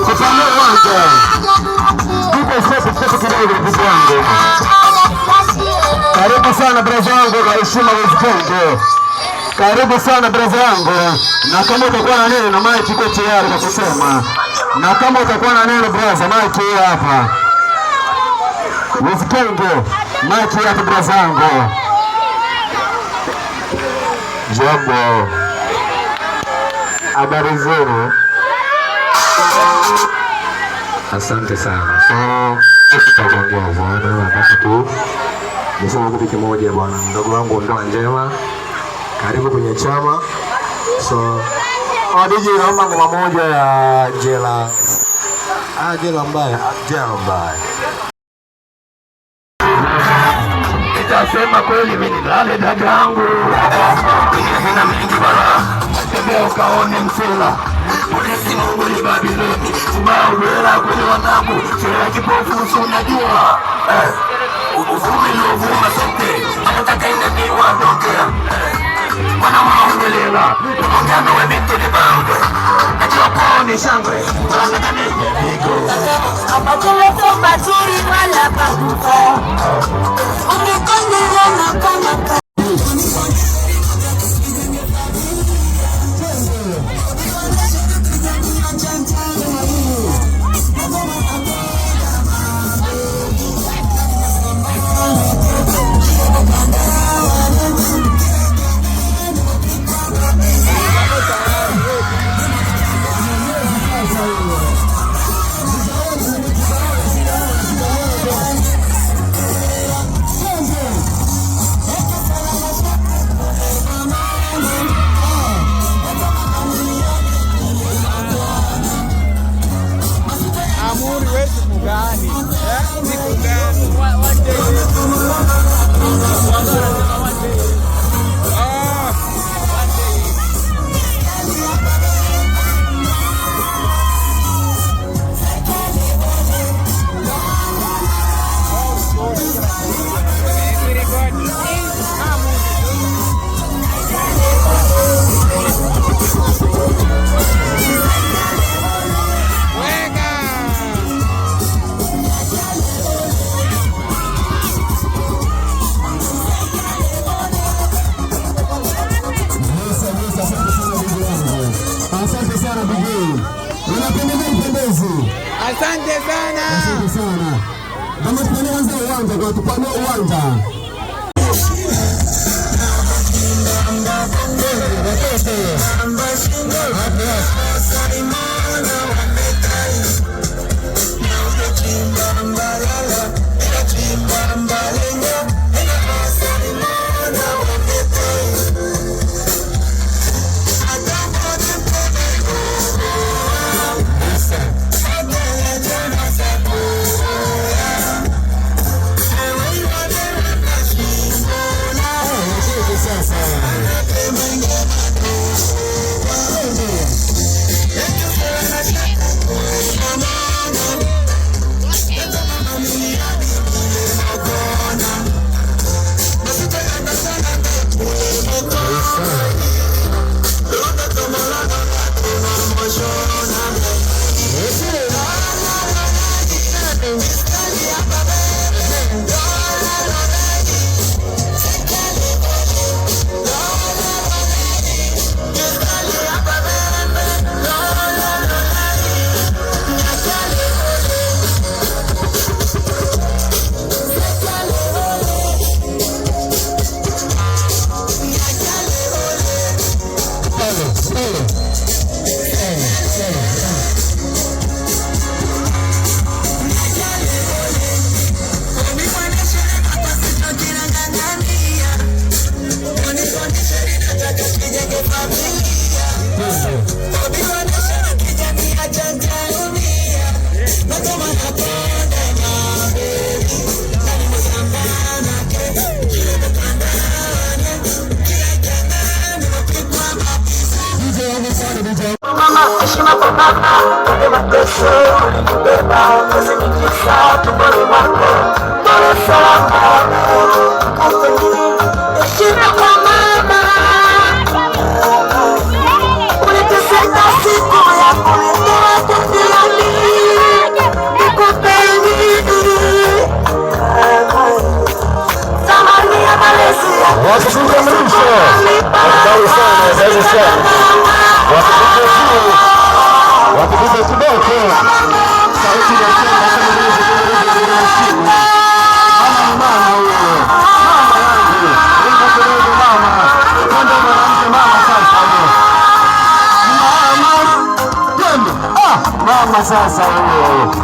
Kupanda uwanja. Tuko sasa kidogo kidogo. Karibu sana brother wangu kwa heshima Wizkid. Karibu sana brother wangu. Na kama utakuwa na neno na mic iko tayari kwa kusema. Na kama utakuwa na neno brother, mic hii hapa. Wizkid, mic hii hapa brother wangu. Jambo. Habari zenu. Asante sana. So, tutaongea bwana, nataka tu niseme kitu kimoja bwana. Mdogo wangu ndoa njema. Karibu kwenye chama. So, DJ naomba ngoma moja ya Jela. Jela mbaya. Nitasema kweli mimi nilale dada yangu. Nina mingi bana. Tembea ukaone msela. Polisi Mungu ni Babiloni. Ubao kwenye wanangu. Sera kipofu unajua. Uvumi uliovuma sote. Anataka ni waondokea. Wana maongelela. Ungana wewe binti ni bango. Najua poni shangwe. Wana nini bigo. Amakele sopa turi wala pakufa. Umekondelea na kama Asante sana. Kama tunaanza uwanja kwa tupande uwanja. Mama, Wakipiga mrisho. Wakibali sana, zaidi sana. Wakipiga juu. Wakipiga kiboko. Sauti ya Simba kama hizi kuna mshindi. Mama huyo. Mama yangu. Ringa kidogo mama. Twende mwanamke mama sasa huyo. Mama. Twende. Mama sasa huyo.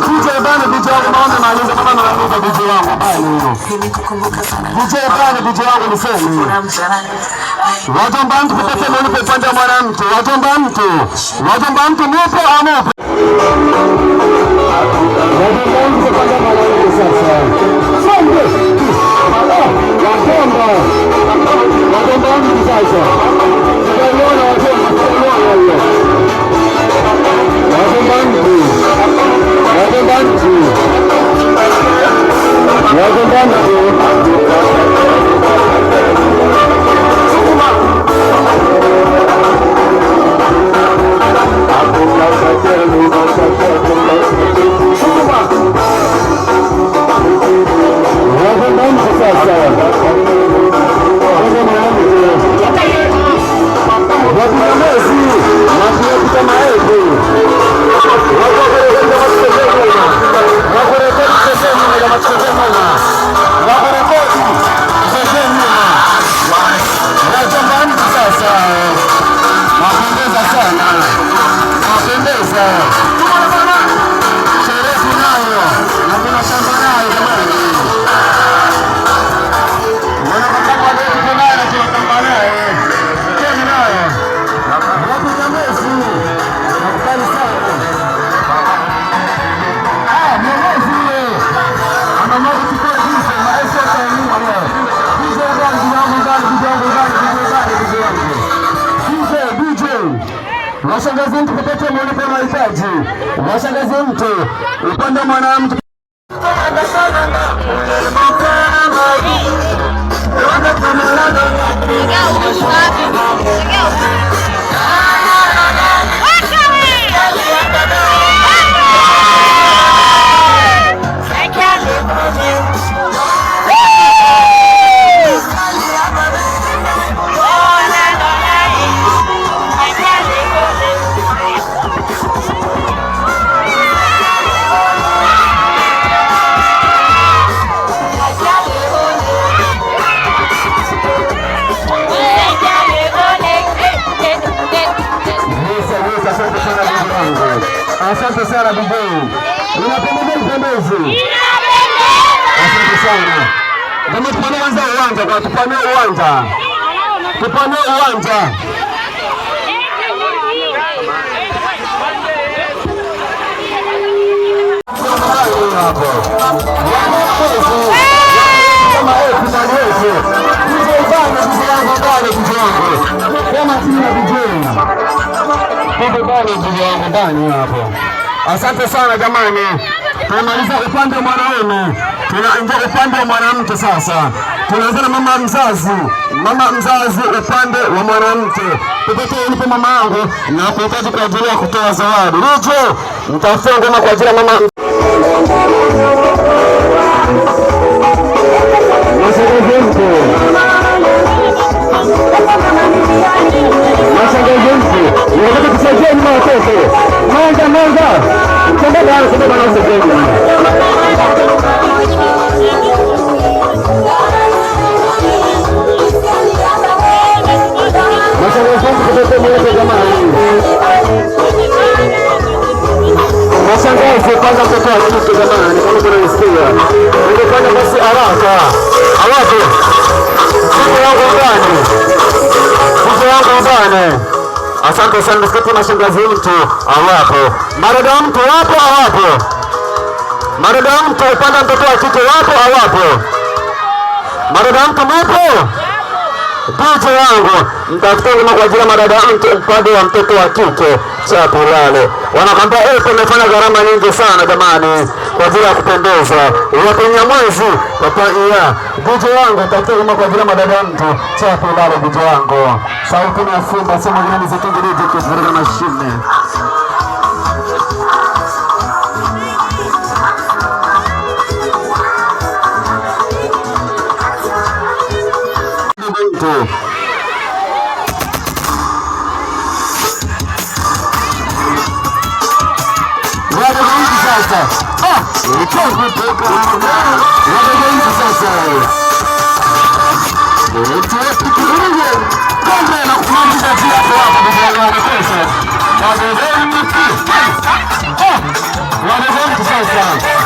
DJ bana DJ wangu naona maliza kama naanza DJ wangu bali huyo. DJ bana DJ wangu niseme. Wajomba mtu pete mlipe pande mwanamke. Wajomba mtu mupo amopo. Wajomba mtu pande mwanamke sasa. Songe. Wajomba mtu sasa. Tunaona wajomba huyo. Washangazi mtu kupata mlipe mahitaji. Washangazi mtu upande mwanamke. Asante sana bidii. Unapendeza mpendezi. Asante sana. Kama tupane kwanza uwanja, kwa tupane uwanja. Tupane uwanja. Asante sana jamani. Tumemaliza upande wa mwanaume, tunaanza upande wa mwanamke sasa. Tunaanza na mama mzazi. Mama mzazi upande wa mwanamke. Tupate ulipo mama yangu na kuhitaji kwa ajili ya kutoa zawadi. Rijo, mtafuta ngoma kwa ajili ya mama. Mashangazi kwanza mtoto wa kike jamani, kama kunanisikia. Ningefanya basi haraka. Hawapo. Sisi yangu ndani. Sisi yangu ndani. Asante sana msikiti mashangazi mtu hawapo. Marada mtu wapo hawapo. Marada mtu upande mtoto wa kike wapo hawapo. Marada mtu mpo? DJ wangu mtafuta ngoma kwa ajili ya madada mtu upande wa mtoto wa kike chapu lale. Wanakwambia tumefanya gharama nyingi sana jamani kwa ajili ya kupendeza. Wapenya mwezi wapia. DJ wangu mtafuta ngoma kwa ajili ya madada mtu chapu lale DJ wangu. Sauti na Simba sema ngine mzikingiriji kwa mashine. tu. Wanageuzi sasa. Wanageuzi sasa. Kombe na kumaliza pia kwa pesa. Wanageuzi sasa.